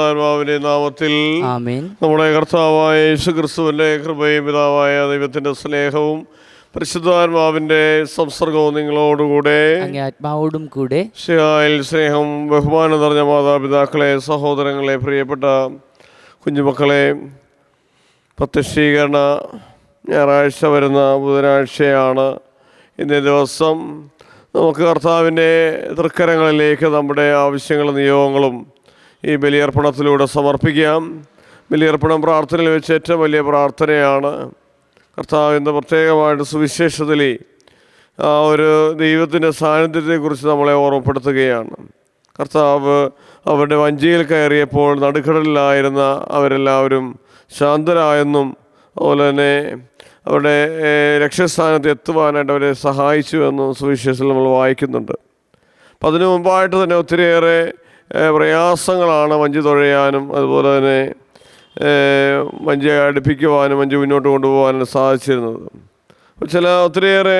ആത്മാവിന്റെ നാമത്തിൽ ആമേൻ. നമ്മുടെ കർത്താവായ യേശുക്രിസ്തുവിന്റെ കൃപയും പിതാവായ ദൈവത്തിന്റെ സ്നേഹവും പരിശുദ്ധാത്മാവിന്റെ സംസർഗവും നിങ്ങളോടുകൂടെ അങ്ങേ ആത്മാവോടും കൂടെ. സ്നേഹം ബഹുമാനം നിറഞ്ഞ മാതാപിതാക്കളെ, സഹോദരങ്ങളെ, പ്രിയപ്പെട്ട കുഞ്ഞുമക്കളെ, പ്രത്യക്ഷീകരണ ഞായറാഴ്ച വരുന്ന ബുധനാഴ്ചയാണ്. ഇന്നേ ദിവസം നമുക്ക് കർത്താവിൻ്റെ തൃക്കരങ്ങളിലേക്ക് നമ്മുടെ ആവശ്യങ്ങളും നിയോഗങ്ങളും ഈ ബലിയർപ്പണത്തിലൂടെ സമർപ്പിക്കാം. ബലിയർപ്പണം പ്രാർത്ഥനയിൽ വെച്ച് ഏറ്റവും വലിയ പ്രാർത്ഥനയാണ്. കർത്താവിൻ്റെ പ്രത്യേകമായിട്ട് സുവിശേഷത്തിൽ ആ ഒരു ദൈവത്തിൻ്റെ സാന്നിധ്യത്തെക്കുറിച്ച് നമ്മളെ ഓർമ്മപ്പെടുത്തുകയാണ്. കർത്താവ് അവരുടെ വഞ്ചിയിൽ കയറിയപ്പോൾ നടുക്കടലിലായിരുന്ന അവരെല്ലാവരും ശാന്തരായെന്നും അതുപോലെ തന്നെ അവരുടെ ലക്ഷ്യസ്ഥാനത്ത് എത്തുവാനായിട്ട് അവരെ സഹായിച്ചു എന്നും സുവിശേഷത്തിൽ നമ്മൾ വായിക്കുന്നുണ്ട്. അപ്പം അതിനു മുമ്പായിട്ട് തന്നെ ഒത്തിരിയേറെ പ്രയാസങ്ങളാണ് വഞ്ചി തുഴയാനും അതുപോലെ തന്നെ വഞ്ചി അടുപ്പിക്കുവാനും വഞ്ചി മുന്നോട്ട് കൊണ്ടുപോകാനും സാധിച്ചിരുന്നത്. ഒത്തിരിയേറെ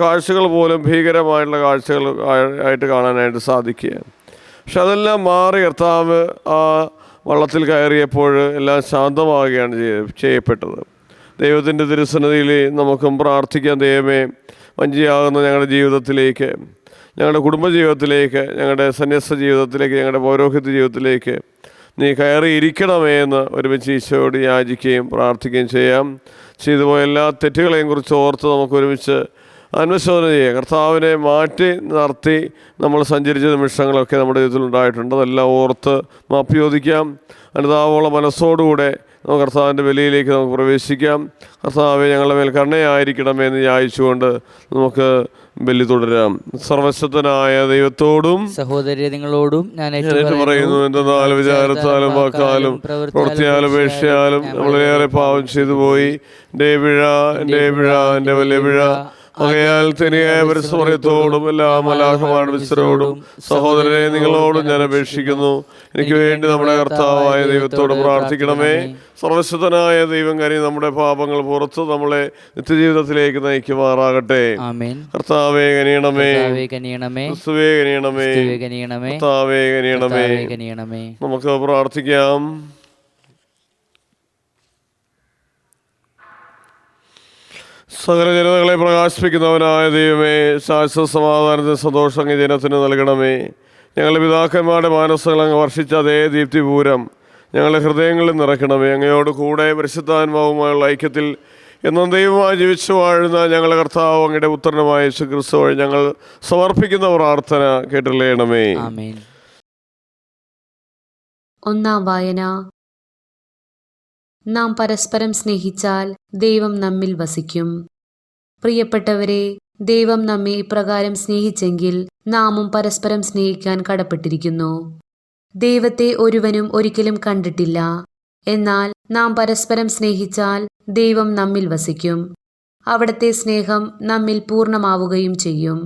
കാഴ്ചകൾ പോലും ഭീകരമായിട്ടുള്ള കാഴ്ചകൾ ആയിട്ട് കാണാനായിട്ട് സാധിക്കുകയാണ്. പക്ഷെ അതെല്ലാം മാറി കർത്താവ് ആ വള്ളത്തിൽ കയറിയപ്പോൾ എല്ലാം ശാന്തമാവുകയാണ് ചെയ്യപ്പെട്ടത്. ദൈവത്തിൻ്റെ തിരുസന്നിധിയിൽ നമുക്കും പ്രാർത്ഥിക്കാൻ. ദൈവമേ, വഞ്ചിയാകുന്ന ഞങ്ങളുടെ ജീവിതത്തിലേക്ക്, ഞങ്ങളുടെ കുടുംബജീവിതത്തിലേക്ക്, ഞങ്ങളുടെ സന്യസ്ത ജീവിതത്തിലേക്ക്, ഞങ്ങളുടെ പൗരോഹിത്യ ജീവിതത്തിലേക്ക് നീ കയറിയിരിക്കണമേ എന്ന് ഒരുമിച്ച് ഈശോയോട് യാചിക്കുകയും പ്രാർത്ഥിക്കുകയും ചെയ്യാം. ചെയ്തുപോയ എല്ലാ തെറ്റുകളെയും കുറിച്ച് ഓർത്ത് നമുക്ക് ഒരുമിച്ച് അനുശോചന ചെയ്യാം. കർത്താവിനെ മാറ്റി നിർത്തി നമ്മൾ സഞ്ചരിച്ച നിമിഷങ്ങളൊക്കെ നമ്മുടെ ജീവിതത്തിൽ ഉണ്ടായിട്ടുണ്ട്. അതെല്ലാം ഓർത്ത് മാപ്പ് ചോദിക്കാം. അനുതാപമുള്ള മനസ്സോടുകൂടെ നമുക്ക് കർത്താവിൻ്റെ ബലിയിലേക്ക് നമുക്ക് പ്രവേശിക്കാം. കർത്താവെ, ഞങ്ങളുടെ മേൽ കരുണയായിരിക്കണമേ എന്ന് യാചിച്ചുകൊണ്ട് നമുക്ക് ബലി തുടരാം. സർവശക്തനായ ദൈവത്തോടും സഹോദരി നിങ്ങളോടും ഞാൻ പറയുന്നു, എന്തെന്നാൽ വിചാരത്താലും വാക്കാലും പ്രവൃത്തിയാലും ഉപേക്ഷയാലും നമ്മളേറെ പാപം ചെയ്തു പോയി. എൻ്റെ പിഴ, എൻ്റെ വലിയ പിഴ. ആകയാൽ തനിയായ പരിസമയത്തോടും എല്ലാ മലാഖമാരുടെ വിശ്വരോടും സഹോദരനെ നിങ്ങളോടും ഞാൻ അപേക്ഷിക്കുന്നു, എനിക്ക് വേണ്ടി നമ്മുടെ കർത്താവായ ദൈവത്തോട് പ്രാർത്ഥിക്കണമേ. സർവശക്തനായ ദൈവം കനിഞ്ഞ് നമ്മുടെ പാപങ്ങൾ പുറത്ത് നമ്മളെ നിത്യജീവിതത്തിലേക്ക് നയിക്കുമാറാകട്ടെ. കർത്താവേ കനിയണമേ, ക്രിസ്തുവേ കനിയണമേ, കർത്താവേ കനിയണമേ. നമുക്ക് പ്രാർത്ഥിക്കാം. സകല ജനതകളെ പ്രകാശിപ്പിക്കുന്നവനായ ദൈവമേ, ശാശ്വത സമാധാനത്തിന് സന്തോഷം അങ്ങ് ജനത്തിന് നൽകണമേ. ഞങ്ങളുടെ പിതാക്കന്മാരുടെ മാനസങ്ങൾ അങ്ങ് വർഷിച്ച അതേ ദീപ്തിപൂരം ഞങ്ങളുടെ ഹൃദയങ്ങളിൽ നിറയ്ക്കണമേ. അങ്ങയോട് കൂടെ പരിശുദ്ധാത്മാവുമായുള്ള ഐക്യത്തിൽ എന്നും ദൈവമായി ജീവിച്ചു വാഴുന്ന ഞങ്ങളുടെ കർത്താവ് അങ്ങയുടെ പുത്രനുമായ യേശുക്രിസ്തു വഴി ഞങ്ങൾ സമർപ്പിക്കുന്ന പ്രാർത്ഥന കേട്ടുള്ളണമേ. ഒന്നാം വായന. നാം പരസ്പരം സ്നേഹിച്ചാൽ ദൈവം നമ്മിൽ വസിക്കും. പ്രിയപ്പെട്ടവരെ, ദൈവം നമ്മെ ഇപ്രകാരം സ്നേഹിച്ചെങ്കിൽ നാമും പരസ്പരം സ്നേഹിക്കാൻ കടപ്പെട്ടിരിക്കുന്നു. ദൈവത്തെ ഒരുവനും ഒരിക്കലും കണ്ടിട്ടില്ല. എന്നാൽ നാം പരസ്പരം സ്നേഹിച്ചാൽ ദൈവം നമ്മിൽ വസിക്കും. അവിടുത്തെ സ്നേഹം നമ്മിൽ പൂർണ്ണമാവുകയും ചെയ്യും.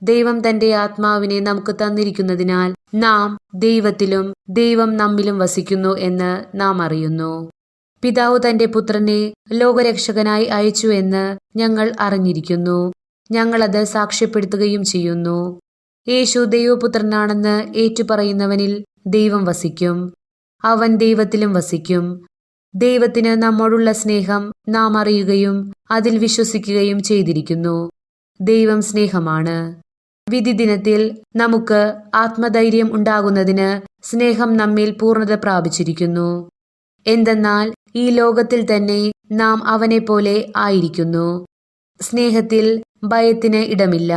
ദൈവം തന്റെ ആത്മാവിനെ നമുക്ക് തന്നിരിക്കുന്നതിനാൽ നാം ദൈവത്തിലും ദൈവം നമ്മിലും വസിക്കുന്നു എന്ന് നാം അറിയുന്നു. പിതാവ് തന്റെ പുത്രനെ ലോകരക്ഷകനായി അയച്ചു എന്ന് ഞങ്ങൾ അറിഞ്ഞിരിക്കുന്നു. ഞങ്ങളത് സാക്ഷ്യപ്പെടുത്തുകയും ചെയ്യുന്നു. യേശു ദൈവപുത്രനാണെന്ന് ഏറ്റുപറയുന്നവനിൽ ദൈവം വസിക്കും. അവൻ ദൈവത്തിലും വസിക്കും. ദൈവത്തിന് നമ്മോടുള്ള സ്നേഹം നാം അറിയുകയും അതിൽ വിശ്വസിക്കുകയും ചെയ്തിരിക്കുന്നു. ദൈവം സ്നേഹമാണ്. വിധി ദിനത്തിൽ നമുക്ക് ആത്മധൈര്യം ഉണ്ടാകുന്നതിന് സ്നേഹം നമ്മിൽ പൂർണ്ണത പ്രാപിച്ചിരിക്കുന്നു. എന്തെന്നാൽ ഈ ലോകത്തിൽ തന്നെ നാം അവനെപ്പോലെ ആയിരിക്കുന്നു. സ്നേഹത്തിൽ ഭയത്തിന് ഇടമില്ല.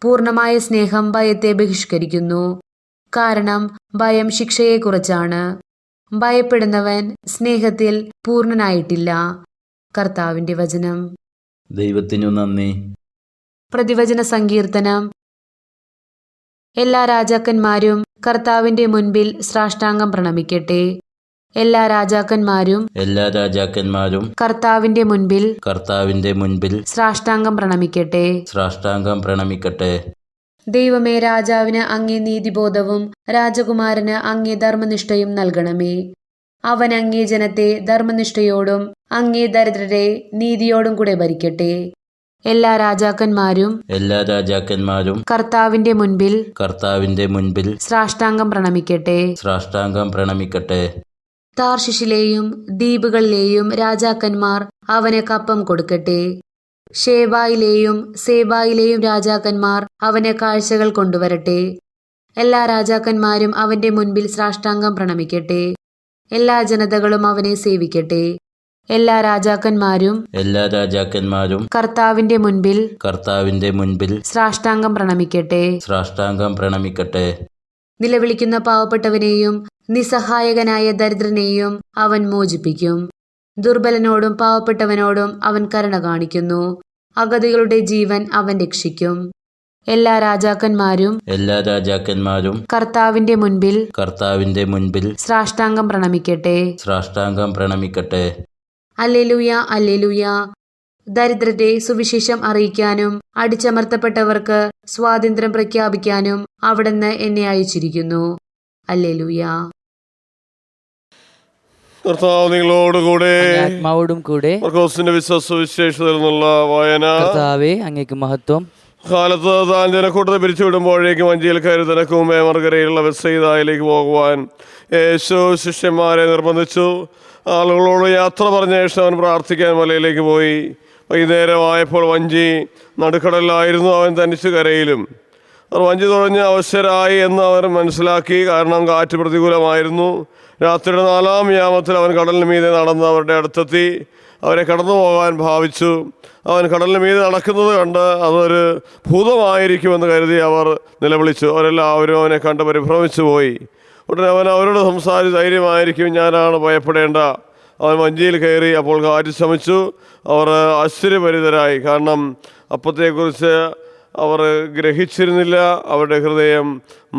പൂർണ്ണമായ സ്നേഹം ഭയത്തെ ബഹിഷ്കരിക്കുന്നു. കാരണം ഭയം ശിക്ഷയെക്കുറിച്ചാണ്. ഭയപ്പെടുന്നവൻ സ്നേഹത്തിൽ പൂർണ്ണനായിട്ടില്ല. കർത്താവിന്റെ വചനം. ദൈവത്തിനു നന്ദി. പ്രതിവചന സങ്കീർത്തനം. എല്ലാ രാജാക്കന്മാരും കർത്താവിന്റെ മുൻപിൽ സാഷ്ടാംഗം പ്രണമിക്കട്ടെ. എല്ലാ രാജാക്കന്മാരും കർത്താവിന്റെ മുൻപിൽ സാഷ്ടാംഗം പ്രണമിക്കട്ടെ. ദൈവമേ, രാജാവിന് അങ്ങേ നീതിബോധവും രാജകുമാരന് അങ്ങേ ധർമ്മനിഷ്ഠയും നൽകണമേ. അവൻ അങ്ങേ ജനത്തെ ധർമ്മനിഷ്ഠയോടും അങ്ങേ ദരിദ്രരെ നീതിയോടും കൂടെ ഭരിക്കട്ടെ. എല്ലാ രാജാക്കന്മാരും കർത്താവിന്റെ മുൻപിൽ സാഷ്ടാംഗം പ്രണമിക്കട്ടെ. താർഷിഷിലെയും ദ്വീപുകളിലെയും രാജാക്കന്മാർ അവന് കപ്പം കൊടുക്കട്ടെ. സേബായിലെയും രാജാക്കന്മാർ അവന് കാഴ്ചകൾ കൊണ്ടുവരട്ടെ. എല്ലാ രാജാക്കന്മാരും അവന്റെ മുൻപിൽ സാഷ്ടാംഗം പ്രണമിക്കട്ടെ. എല്ലാ ജനതകളും അവനെ സേവിക്കട്ടെ. എല്ലാ രാജാക്കന്മാരും കർത്താവിന്റെ മുൻപിൽ സാഷ്ടാംഗം പ്രണമിക്കട്ടെ. നിലവിളിക്കുന്ന പാവപ്പെട്ടവനെയും നിസ്സഹായകനായ ദരിദ്രനെയും അവൻ മോചിപ്പിക്കും. ദുർബലനോടും പാവപ്പെട്ടവനോടും അവൻ കരുണ കാണിക്കുന്നു. അഗതികളുടെ ജീവൻ അവൻ രക്ഷിക്കും. എല്ലാ രാജാക്കന്മാരും കർത്താവിന്റെ മുൻപിൽ സാഷ്ടാംഗം പ്രണമിക്കട്ടെ. Hallelujah, hallelujah. ദരിദ്രരെ സുവിശേഷം അറിയിക്കാനും അടിച്ചമർത്തപ്പെട്ടവർക്ക് സ്വാതന്ത്ര്യം പ്രഖ്യാപിക്കാനും അവിടുന്ന് എന്നെ അയച്ചിരിക്കുന്നു. ഹല്ലേലൂയ. കർത്താവ് നിങ്ങളോടുകൂടെ, ആത്മാവോടും കൂടെ. മർക്കോസിന്റെ വിശ്വാസവിശേഷത്തിൽ നിന്നുള്ള വായന. കർത്താവേ, അങ്ങേക്ക് മഹത്വം. കാലത്ത് താൻ ജനക്കൂട്ടത്തെ പിരിച്ചുവിടുമ്പോഴേക്കും വഞ്ചിയിൽ കയറി തനക്ക് മുമ്പേ മറുകരയുള്ള ബെത്സയിദയിലേക്ക് പോകുവാൻ യേശു ശിഷ്യന്മാരെ നിർബന്ധിച്ചു. ആളുകളോട് യാത്ര പറഞ്ഞ ശേഷം അവൻ പ്രാർത്ഥിക്കാൻ മലയിലേക്ക് പോയി. വൈകുന്നേരമായപ്പോൾ വഞ്ചി നടുക്കടലിലായിരുന്നു. അവൻ തനിച്ച് കരയിലും. അവർ വഞ്ചി തുഴഞ്ഞ് അവശരായി എന്ന് അവർ മനസ്സിലാക്കി. കാരണം കാറ്റ് പ്രതികൂലമായിരുന്നു. രാത്രിയുടെ 4-ാം യാമത്തിൽ അവൻ കടലിന് മീതെ നടന്ന് അവരുടെ അടുത്തെത്തി അവരെ കടന്നു പോകാൻ ഭാവിച്ചു. അവൻ കടലിന് മീതെ നടക്കുന്നത് കണ്ട് അതൊരു ഭൂതമായിരിക്കുമെന്ന് കരുതി അവർ നിലവിളിച്ചു. അവരെല്ലാവരും അവനെ കണ്ട് പരിഭ്രമിച്ചു പോയി. ഉടനെ അവൻ അവരോട് സംസാരിച്ച്, ധൈര്യമായിരിക്കും, ഞാനാണ്, ഭയപ്പെടേണ്ട. അവൻ വഞ്ചിയിൽ കയറി. അപ്പോൾ കാറ്റ് ശമിച്ചു. അവർ ആശ്ചര്യഭരിതരായി. കാരണം അപ്പത്തെക്കുറിച്ച് അവർ ഗ്രഹിച്ചിരുന്നില്ല. അവരുടെ ഹൃദയം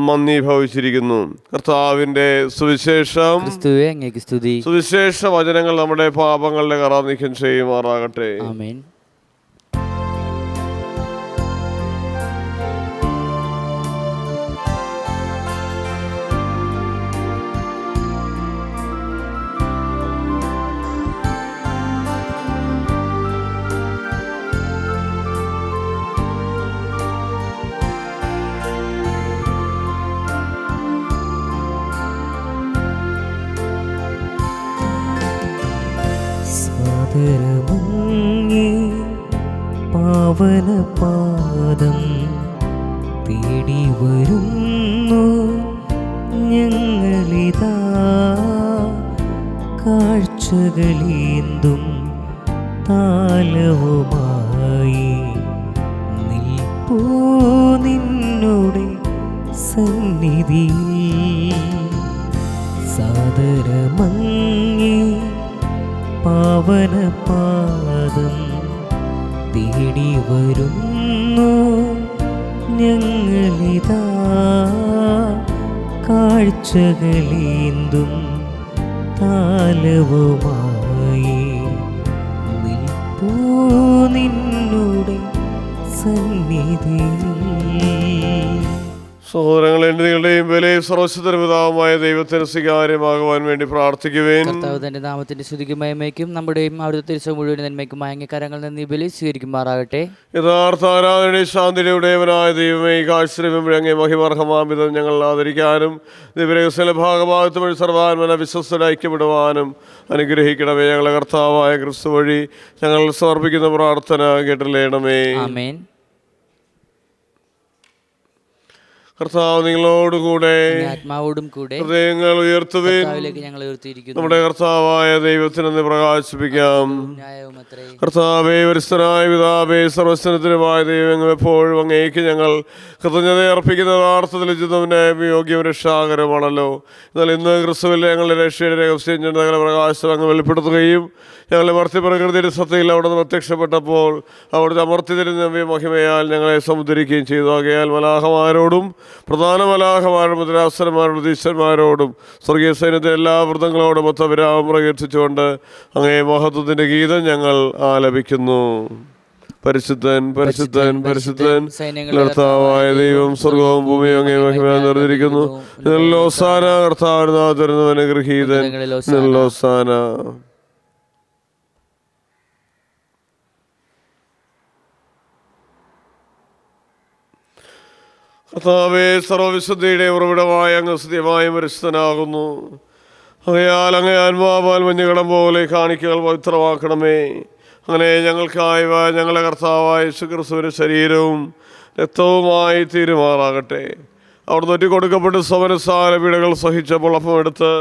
മന്ദീഭവിച്ചിരിക്കുന്നു. കർത്താവിന്റെ സുവിശേഷം. സുവിശേഷ വചനങ്ങൾ നമ്മുടെ പാപങ്ങളുടെ കറ നീക്കം ചെയ്യുമാറാകട്ടെ. ആമേൻ. പാവനപാദം തേടി വരുന്നു ഞങ്ങളിതാ. കാഴ്ചകളേന്തും താലവുമായി നിൽപ്പൂ നിന്നുടെ സന്നിധിയിൽ. സാദരമങ്ങി പാവനപാദം തേടി വരുന്നു ഞങ്ങളിതാ. കാഴ്ചകളേന്തും താലവുമായി നിൽപ്പൂ നിന്നുടെ സന്നിധിയിൽ. സഹോദരങ്ങളെ, നിങ്ങളുടെയും വിലയും സർവശക്തനും പിതാവുമായ ദൈവത്തിന് സ്വീകാര്യമാകുവാൻ വേണ്ടി പ്രാർത്ഥിക്കുവേൻ. കർത്താവ് തന്റെ നാമത്തിന്റെ സ്തുതിക്കും മഹിമയ്ക്കും നമ്മുടെയും അവിടുത്തെ തിരുസഭ മുഴുവൻ നന്മയ്ക്കും അയങ്ങക്കാരങ്ങൾ നിന്ന് ബലി സ്വീകരിക്കുമാറാകട്ടെ. യഥാർത്ഥ ആരാധനയുടെ ശാന്തിയുടേവനായ ദൈവമേ, ഈ കാഴ്ച മഹിമാർഹമാമിതം ഞങ്ങൾ ആദരിക്കാനും ദിവരഹസ്യ ഭാഗഭാഗത്ത് വഴി സർവാത്മന വിശ്വസ്തരെ ഐക്യപ്പെടുവാനും അനുഗ്രഹിക്കണമേ. ഞങ്ങളെ കർത്താവായ ക്രിസ്തു വഴി ഞങ്ങൾ സമർപ്പിക്കുന്ന പ്രാർത്ഥന കേട്ടില്ലേണമേ. ആമേൻ. കർത്താവ് നിങ്ങളോടുകൂടെ, ആത്മാവോടും കൂടെ. ഹൃദയങ്ങൾ ഉയർത്തുവിൻ. നമ്മുടെ കർത്താവായ ദൈവത്തിനെന്ന് പ്രകാശിപ്പിക്കാം. കർത്താവേ, പരിശുദ്ധനായ പിതാവേ, സർവ്വസ്വനത്തിനുമായ ദൈവങ്ങൾ എപ്പോഴും അങ്ങേക്ക് ഞങ്ങൾ കൃതജ്ഞത അർപ്പിക്കുന്ന യഥാർത്ഥത്തിൽ ഉചിതവും യോഗ്യവും രക്ഷാകരമാണല്ലോ. എന്നാൽ ഇന്ന് ക്രിസ്തുവിൽ ഞങ്ങളുടെ രക്ഷയുടെ രഹസ്യം ജനതകളെ പ്രകാശം അങ്ങ് വെളിപ്പെടുത്തുകയും ഞങ്ങളുടെ മർത്യപ്രകൃതിയുടെ സത്തയിൽ അവിടുന്ന് പ്രത്യക്ഷപ്പെട്ടപ്പോൾ അവിടുത്തെ അമർത്യതിരുന്ന മഹിമയാൽ ഞങ്ങളെ സമുദ്ധരിക്കുകയും ചെയ്തു. ആകയാൽ മലാഹമാരോടും പ്രധാന മലാഹമാരോടും മുദ്രാസന്മാരോടും ദീശ്വന്മാരോടും സ്വർഗീയ സൈന്യത്തിലെ എല്ലാ വൃത്തങ്ങളോടും ഒത്ത വിരാമം പ്രകീർത്തിച്ചുകൊണ്ട് അങ്ങേ മഹത്വത്തിന്റെ ഗീതം ഞങ്ങൾ ആലപിക്കുന്നു. പരിശുദ്ധൻ പരിശുദ്ധൻ പരിശുദ്ധൻ കർത്താവായ ദൈവം, സ്വർഗവും ഭൂമിയും അങ്ങേ മഹിമയാൽ നിറഞ്ഞിരിക്കുന്നു. ഹോസാന, കർത്താവിന് അനുഗ്രഹീതൻ. ഹോസാന. കർത്താവേ, സർവ്വവിശുദ്ധിയുടെ ഉറവിടമായ അങ്ങ് സത്യമായും പരിശുദ്ധനാകുന്നു. ആകയാൽ അങ്ങേ ആത്മാവാൽ മഞ്ഞുകടം പോലെ കാണിക്കകൾ പവിത്രമാക്കണമേ. അങ്ങനെ ഞങ്ങൾക്കായവ ഞങ്ങളുടെ കർത്താവായ യേശുക്രിസ്തുവിന്റെ ശരീരവും രക്തവുമായി തീരുമാറാകട്ടെ. അവിടുന്ന് ഒറ്റ കൊടുക്കപ്പെട്ട് സമരസാല പീഡകൾ സഹിച്ചപ്പോൾ അപ്പമെടുത്ത്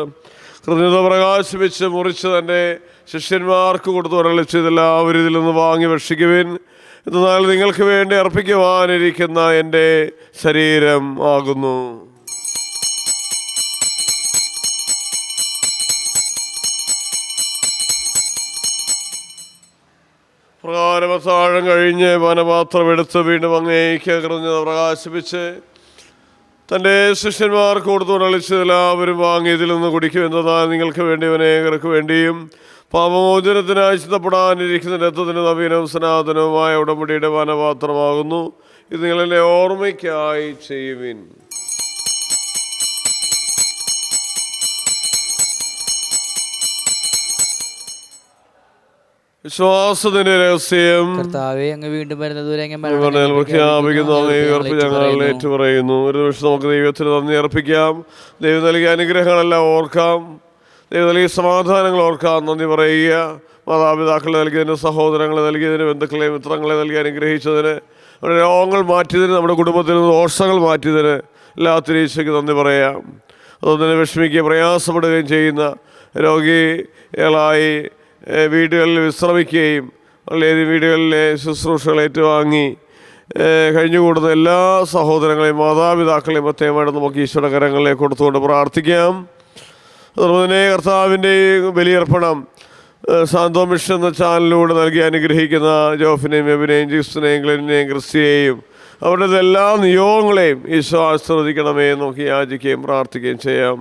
കൃതജ്ഞത പ്രകാശിപ്പിച്ച് മുറിച്ച് തൻ്റെ ശിഷ്യന്മാർക്ക് കൊടുത്തു അരുളിച്ചതെല്ലാവരും ഇതിൽ നിന്ന് വാങ്ങി ഭക്ഷിക്കുവിൻ. എന്നാൽ നിങ്ങൾക്ക് വേണ്ടി അർപ്പിക്കുവാനിരിക്കുന്ന എൻ്റെ ശരീരം ആകുന്നു. പ്രകാരമത്താഴം കഴിഞ്ഞ് പാനപാത്രം എടുത്ത് വീണ്ടും അങ്ങേക്ക് കൃതജ്ഞത പ്രകാശിപ്പിച്ച് തൻ്റെ ശിഷ്യന്മാർക്ക് കൊടുത്തു അരുളിച്ചതെല്ലാവരും വാങ്ങി ഇതിൽ നിന്ന് കുടിക്കുമെന്നതാണ് നിങ്ങൾക്ക് വേണ്ടി അനേകർക്ക് വേണ്ടിയും പാപമോചനത്തിനായി ചിന്തപ്പെടാനിരിക്കുന്ന രക്തത്തിന് നവീനവും സനാതനവുമായ ഉടമ്പടിയുടെ പാനപാത്രമാകുന്നു. ഇത് നിങ്ങളെന്നെ ഓർമ്മയ്ക്കായി ചെയ്യുവിൻ. വിശ്വാസത്തിന്റെ രഹസ്യം. കർത്താവേ, അങ്ങ് വീണ്ടും വരുന്നതുവരെ അങ്ങ് പ്രഖ്യാപിക്കുന്നു. ഞങ്ങൾ ഏറ്റുപറയുന്നു. ഒരു നിമിഷം നമുക്ക് ദൈവത്തിന് നന്ദി അർപ്പിക്കാം. ദൈവം നൽകിയ അനുഗ്രഹങ്ങളെല്ലാം ഓർക്കാം. ദൈവം നൽകിയ സമാധാനങ്ങൾ ഓർക്കാം. നന്ദി പറയുക. മാതാപിതാക്കളെ നൽകിയതിന്, സഹോദരങ്ങളെ നൽകിയതിന്, ബന്ധുക്കളെ മിത്രങ്ങളെ നൽകി അനുഗ്രഹിച്ചതിന്, നമ്മുടെ രോഗങ്ങൾ മാറ്റിയതിന്, നമ്മുടെ കുടുംബത്തിൽ നിന്ന് ദോഷങ്ങൾ മാറ്റിയതിന് എല്ലാത്തിനും ഈശോയ്ക്ക് നന്ദി പറയാം. അതൊന്നിനെ വിഷമിക്കുകയും പ്രയാസപ്പെടുകയും ചെയ്യുന്ന രോഗികളായി വീടുകളിൽ വിശ്രമിക്കുകയും വളരെയധികം വീടുകളിലെ ശുശ്രൂഷകൾ ഏറ്റുവാങ്ങി കഴിഞ്ഞുകൂടുന്ന എല്ലാ സഹോദരങ്ങളെയും മാതാപിതാക്കളെയും പ്രത്യേകമായിട്ട് നമുക്ക് ഈശോയുടെ കരങ്ങളിലേക്ക് കൊടുത്തുകൊണ്ട് പ്രാർത്ഥിക്കാം. അതുപോലെ തന്നെ കർത്താവിൻ്റെ ബലിയർപ്പണം സാന്തോ മിഷൻ എന്ന ചാനലിലൂടെ നൽകി അനുഗ്രഹിക്കുന്ന ജോഫിനെയും എബിനെയും ജിക്സിനെയും ഗ്ലെനിനെയും ക്രിസ്റ്റിയെയും അവരുടെ എല്ലാ നിയോഗങ്ങളെയും ഈശോ ആശീർവദിക്കണമേ നമുക്ക് യാചിക്കുകയും പ്രാർത്ഥിക്കുകയും ചെയ്യാം.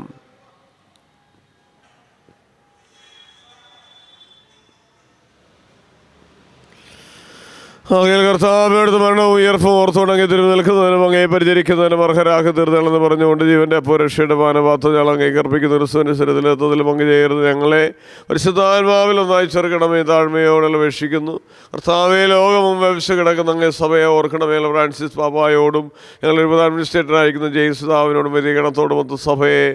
അങ്ങേ കർത്താവിനടുത്ത് മരണവും ഉയർപ്പും ഓർത്തുകൊണ്ടങ്ങേ തിരുവ് നിൽക്കുന്നതിനും അങ്ങേ പരിചരിക്കുന്നതിനും അർഹരാക്കി തീർന്നതെന്ന് പറഞ്ഞുകൊണ്ട് ജീവൻ്റെ അപ്പോരക്ഷയുടെ പാനപാത്രം ഞങ്ങൾ അങ്ങേക്ക് അർപ്പിക്കുന്ന ക്രിസ്തുവിൻ്റെ ശരീരത്തിലെത്തതിലും പങ്കു ചേർന്ന് ഞങ്ങളെ പരിശുദ്ധാത്മാവിൽ ഒന്നായി ചേർക്കണമേ താഴ്മയോടെ അപേക്ഷിക്കുന്നു. കർത്താവെ, ലോകമും വ്യവസ്ഥ കിടക്കുന്ന അങ്ങേ സഭയെ ഓർക്കണമേ. ഫ്രാൻസിസ് പാപ്പായോടും ഞങ്ങളുടെ പ്രധാന അഡ്മിനിസ്ട്രേറ്ററായിരിക്കുന്ന ജെയിംസ് ദാവിനോടും വ്യതികരണത്തോടും മൊത്തം സഭയെ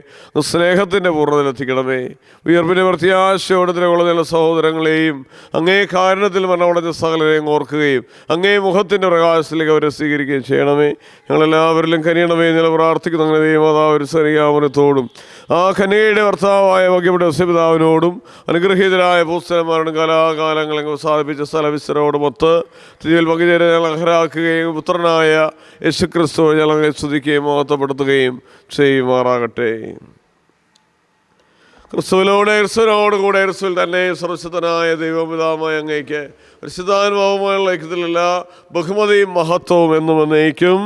സ്നേഹത്തിൻ്റെ പൂർണ്ണതയിലെത്തിക്കണമേ. ഉയർപ്പിൻ്റെ പ്രത്യാശയോടെ നിലകൊള്ളുന്ന സഹോദരങ്ങളെയും അങ്ങേ കാരണത്തിൽ മരണമടഞ്ഞ സകലരെയും ഓർക്കുകയും അങ്ങേ മുഖത്തിൻ്റെ പ്രകാശത്തിലേക്ക് അവരെ സ്വീകരിക്കുകയും ചെയ്യണമേ. ഞങ്ങളെല്ലാവരിലും കനിയണമേ നില പ്രാർത്ഥിക്കുന്ന അങ്ങനെ ദൈവമാതാവ് ഒരു സരിയാമനത്തോടും ആ കന്യകയുടെ ഭർത്താവായ വകയുടെ യോസേപ്പിതാവിനോടും അനുഗ്രഹീതരായ പൂസ്തലന്മാരോടും കലാകാലങ്ങളെ സാധിപ്പിച്ച സ്ഥലവിസ്തരോടും ഒത്ത് തിരിയിൽ പങ്കുചേരാൻ ഞങ്ങൾ അർഹരാക്കുകയും പുത്രനായ യേശുക്രിസ്തു ഞങ്ങളെ സ്തുതിക്കുകയും മഹത്വപ്പെടുത്തുകയും ചെയ്യുമാറാകട്ടെ. ക്രിസ്തുവിലൂടെ ക്രിസ്തുവിനോടുകൂടെ ക്രിസ്തുവിൽ തന്നെ സർവശക്തനായ ദൈവപിതാവായ അങ്ങേക്ക് പരിശുദ്ധാത്മാവുമായുള്ള ഐക്യത്തിലല്ല ബഹുമതിയും മഹത്വവും എന്നും എന്നേക്കും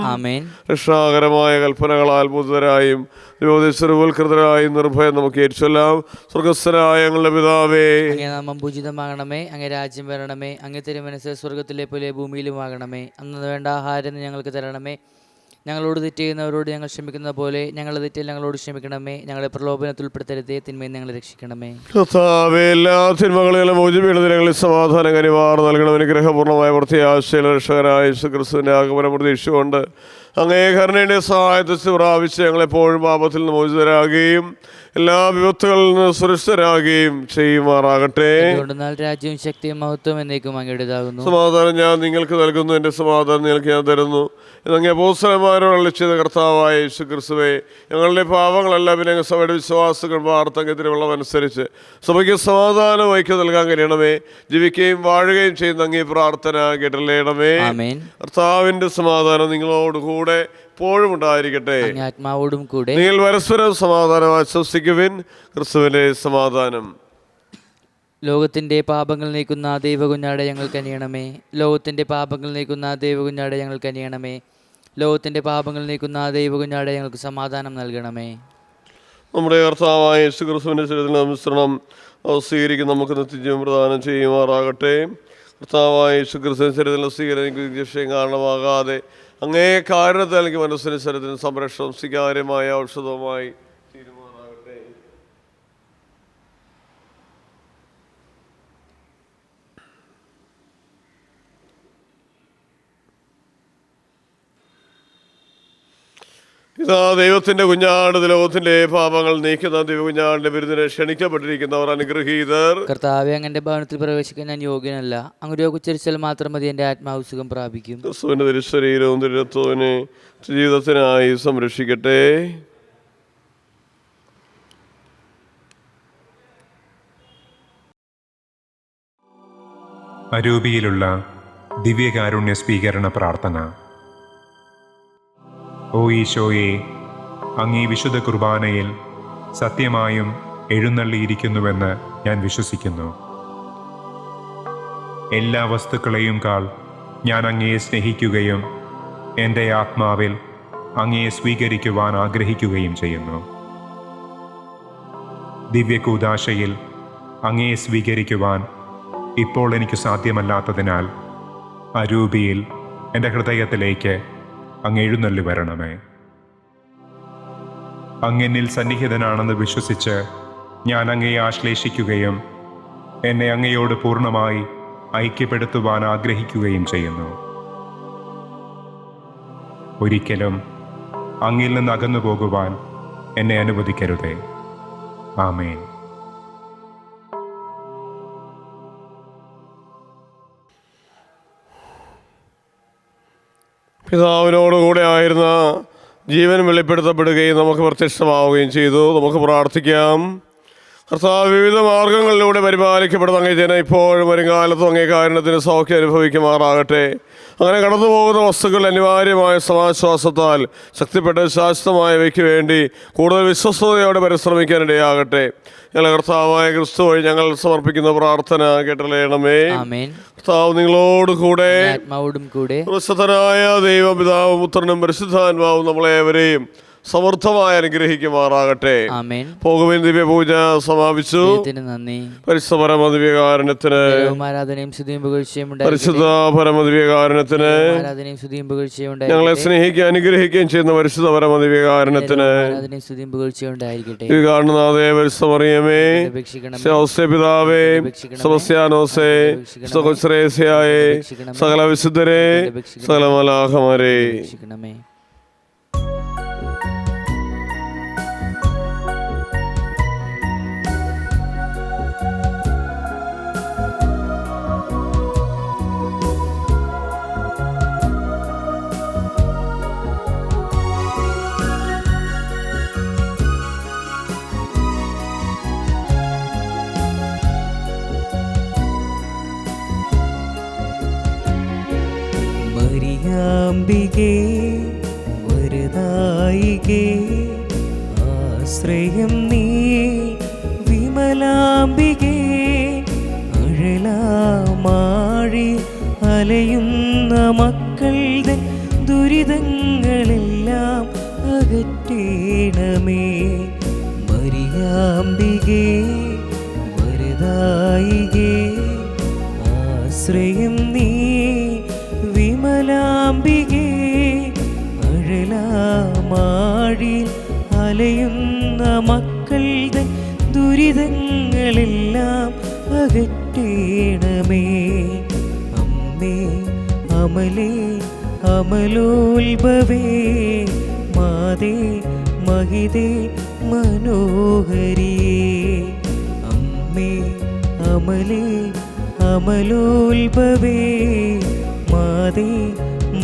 രക്ഷാകരമായ കൽപ്പനകളാൽ അത്ഭുതരായും ദൈവോദ്ദേശരവൽകൃതരായും നിർഭയം നമുക്ക് ഏറ്റുചൊല്ലാം. സ്വർഗസ്ഥനായ ഞങ്ങളുടെ പിതാവേ, അങ്ങേ നാമം പൂജിതമാകണമേ. അങ്ങേ രാജ്യം വരണമേ. അങ്ങേ തിരുമനസ്സ് സ്വർഗത്തിലെ പോലെ ഭൂമിയിലുമാകണമേ. അന്ന് വേണ്ട ആഹാരം ഞങ്ങൾക്ക് തരണമേ. ഞങ്ങളോട് തെറ്റ് ചെയ്യുന്നവരോട് ഞങ്ങൾ ക്ഷമിക്കുന്ന പോലെ ഞങ്ങളുടെ തെറ്റിൽ ഞങ്ങളോട് ക്ഷമിക്കണമേ. ഞങ്ങളെ പ്രലോഭനത്തിൽ ഉൾപ്പെടുത്തരുതേ, തിന്മയിൽ ഞങ്ങളെ രക്ഷിക്കണമേ. കർത്താവേ, എല്ലാ തിന്മകളിലും മോചിപ്പീടുന്നതിനെ സമാധാനം കനിവാർ നൽകണം. അനുഗ്രഹപൂർണ്ണമായ പ്രത്യാശയിൽ രക്ഷകനായ യേശുക്രിസ്തുവിന്റെ ആഗമനം പ്രതീക്ഷിച്ചുകൊണ്ട് അങ്ങേ കരുണയുടെ സഹായത്തെ പ്രാപിച്ച് ഞങ്ങളെപ്പോഴും പാപത്തിൽ നിന്ന് മോചിതരാകുകയും എല്ലാ വിപത്തുകളിൽ നിന്ന് സുരക്ഷിതരാകുകയും ചെയ്യുമാറാകട്ടെ. രാജ്യവും ശക്തിയും മഹത്വം എന്നേക്കും അങ്ങയുടേതാകുന്നു. സമാധാനം ഞാൻ നിങ്ങൾക്ക് നൽകുന്നു, എൻ്റെ സമാധാനം നിങ്ങൾക്ക് ഞാൻ തരുന്നു എന്നങ്ങേ അപ്പോസ്തലന്മാരോട് അരുളിച്ചെയ്ത കർത്താവായ യേശുക്രിസ്തുവേ, ഞങ്ങളുടെ പാപങ്ങളെല്ലാം പിന്നെ സഭയുടെ വിശ്വാസങ്ങൾ വാർത്തകത്തിനുള്ളതനുസരിച്ച് സഭയ്ക്ക് സമാധാനം ഐക്യം നൽകാൻ കഴിയണമേ. ജീവിക്കുകയും വാഴുകയും ചെയ്യുന്ന അങ്ങേ പ്രാർത്ഥന കേട്ടല്ലേണമേ. കർത്താവിൻ്റെ സമാധാനം നിങ്ങളോടുകൂടെ എപ്പോഴും ഉണ്ടായിരിക്കട്ടെ, ആത്മാവോടും കൂടെ. നിങ്ങൾ പരസ്പരം സമാധാനം ആശംസിക്കുവിൻ. ക്രിസ്തുവിന്റെ സമാധാനം. ലോകത്തിൻ്റെ പാപങ്ങൾ നീക്കുന്ന ദൈവകുഞ്ഞാടെ ഞങ്ങൾക്ക് അനിയണമേ. ലോകത്തിൻ്റെ പാപങ്ങൾ നീക്കുന്ന ദൈവകുഞ്ഞാടെ ഞങ്ങൾക്ക് അനിയണമേ. ലോകത്തിൻ്റെ പാപങ്ങൾ നീക്കുന്ന ദൈവകുഞ്ഞാടെ ഞങ്ങൾക്ക് സമാധാനം നൽകണമേ. നമ്മുടെ കർത്താവായ യേശു ക്രിസ്തുവിൻ്റെ ശരീരത്തിൻ്റെ മിശ്രണം സ്വീകരിക്കും നമുക്ക് നിത്യജീവൻ പ്രദാനം ചെയ്യുമാറാകട്ടെ. കർത്താവായ യേശു ക്രിസ്തുവിൻ്റെ ശരീരത്തിൻ്റെ സ്വീകരണം കാരണമാകാതെ അങ്ങേ കാരണത്തിൽ എനിക്ക് മനസ്സിന് ശരീരത്തിന് സംരക്ഷണം സ്വീകാര്യമായ ഔഷധവുമായി തീരുമാനാകട്ടെ. ഇതാ ദൈവത്തിന്റെ കുഞ്ഞാട് ലോകത്തിന്റെ പാപങ്ങൾ നീക്കുന്ന ദിവകുഞ്ഞാടിന്റെ വിരുന്നിനെ ക്ഷണിക്കപ്പെട്ടിരിക്കുന്നവർ അനുഗ്രഹീതർ. കർത്താവെ, അങ്ങന്റെ ഭവനത്തിൽ പ്രവേശിക്കാൻ ഞാൻ യോഗ്യനല്ല. അങ്ങ് ഉച്ചരിച്ചാൽ മാത്രം മതി, എൻ്റെ ആത്മാവ് സുഖം പ്രാപിക്കും. ക്രിസ്തുവിന്റെ തിരുശരീരവും തിരുരത്വത്തിനെ ജീവിതത്തിനായി സംരക്ഷിക്കട്ടെ. അരൂപിയിലുള്ള ദിവ്യകാരുണ്യ സ്വീകരണ പ്രാർത്ഥന. ഓ ഈശോയെ, അങ്ങീ വിശുദ്ധ കുർബാനയിൽ സത്യമായും എഴുന്നള്ളിയിരിക്കുന്നുവെന്ന് ഞാൻ വിശ്വസിക്കുന്നു. എല്ലാ വസ്തുക്കളെയും കാൾ ഞാൻ അങ്ങയെ സ്നേഹിക്കുകയും എൻ്റെ ആത്മാവിൽ അങ്ങയെ സ്വീകരിക്കുവാൻ ആഗ്രഹിക്കുകയും ചെയ്യുന്നു. ദിവ്യകൂദാശയിൽ അങ്ങയെ സ്വീകരിക്കുവാൻ ഇപ്പോൾ എനിക്ക് സാധ്യമല്ലാത്തതിനാൽ അരൂപിയിൽ എൻ്റെ ഹൃദയത്തിലേക്ക് അങ്ങ് എഴുന്നള്ളി വരണമേ. അങ്ങെന്നിൽ സന്നിഹിതനാണെന്ന് വിശ്വസിച്ച് ഞാൻ അങ്ങയെ ആശ്ലേഷിക്കുകയും എന്നെ അങ്ങയോട് പൂർണ്ണമായി ഐക്യപ്പെടുത്തുവാൻ ആഗ്രഹിക്കുകയും ചെയ്യുന്നു. ഒരിക്കലും അങ്ങിൽ നിന്ന് അകന്നു പോകുവാൻ എന്നെ അനുവദിക്കരുതേ. ആമേൻ. പിതാവിനോടുകൂടെ ആയിരുന്ന ജീവൻ വെളിപ്പെടുത്തപ്പെടുകയും നമുക്ക് പ്രത്യക്ഷമാവുകയും ചെയ്തു. നമുക്ക് പ്രാർത്ഥിക്കാം. കർത്താവ്, വിവിധ മാർഗങ്ങളിലൂടെ പരിപാലിക്കപ്പെടുന്ന അങ്ങേ ജനം ഇപ്പോഴും വരും കാലത്തും അങ്ങേ കാരുണ്യത്തിന് സൗഖ്യം അനുഭവിക്കുമാറാകട്ടെ. അങ്ങനെ കടന്നു പോകുന്ന വസ്തുക്കൾ അനിവാര്യമായ സമാശ്വാസത്താൽ ശക്തിപ്പെട്ട് ശാശ്വതമായവയ്ക്ക് വേണ്ടി കൂടുതൽ വിശ്വസ്തയോടെ പരിശ്രമിക്കാനിടയാകട്ടെ. ഞങ്ങളുടെ കർത്താവായ ക്രിസ്തു വഴി ഞങ്ങൾ സമർപ്പിക്കുന്ന പ്രാർത്ഥന കേട്ടറിയണമേ. കർത്താവ് നിങ്ങളോട് കൂടെ, പ്രശസ്തനായ ദൈവം പിതാവും പുത്രനും പരിശുദ്ധാത്മാവും നമ്മളേവരെയും സമൃദ്ധമായി അനുഗ്രഹിക്കുമാറാകട്ടെ. പോകുവിൻ. ദിവ്യപൂജ സമാപിച്ചു. പരിശുദ്ധ പരമദിവ്യകാരുണ്യത്തിന്, പരിശുദ്ധ പരമദിവ്യകാരുണ്യത്തിന്, ഞങ്ങളെ സ്നേഹിക്കുകയും അനുഗ്രഹിക്കുകയും ചെയ്യുന്ന പരിശുദ്ധ പരമദിവ്യകാരുണ്യത്തിന്, ദിവ്യകാരുണ്യനാഥേ, പരിശുദ്ധ മറിയമേ, പിതാവേ, സെബസ്ത്യാനോസേ, ശ്രേയസ്യായേ, സകല വിശുദ്ധരെ, സകല മലാഖമാരെ, മരിയാമ്പികേ, വരദായികേ, ആശ്രയം നീ വിമലാംബികേ, അഴലാമാഴി അലയുന്ന മക്കളുടെ ദുരിതങ്ങളെല്ലാം അകറ്റേണമേ. മരിയാമ്പികേ, വരദായികേ, ആശ്രയം നീ വിമലാംബികേ, അഴലാമാഴി അലയുന്ന മക്കളുടെ ദുരിതങ്ങളെല്ലാം അകറ്റേണമേ. അമ്മേ അമലേ അമലോത്ഭവേ, മാതേ മഹിതേ മനോഹരിയേ. അമ്മേ അമലേ അമലോത്ഭവേ, മാതേ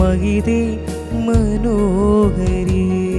മഹിതേ മനോഹരിയേ.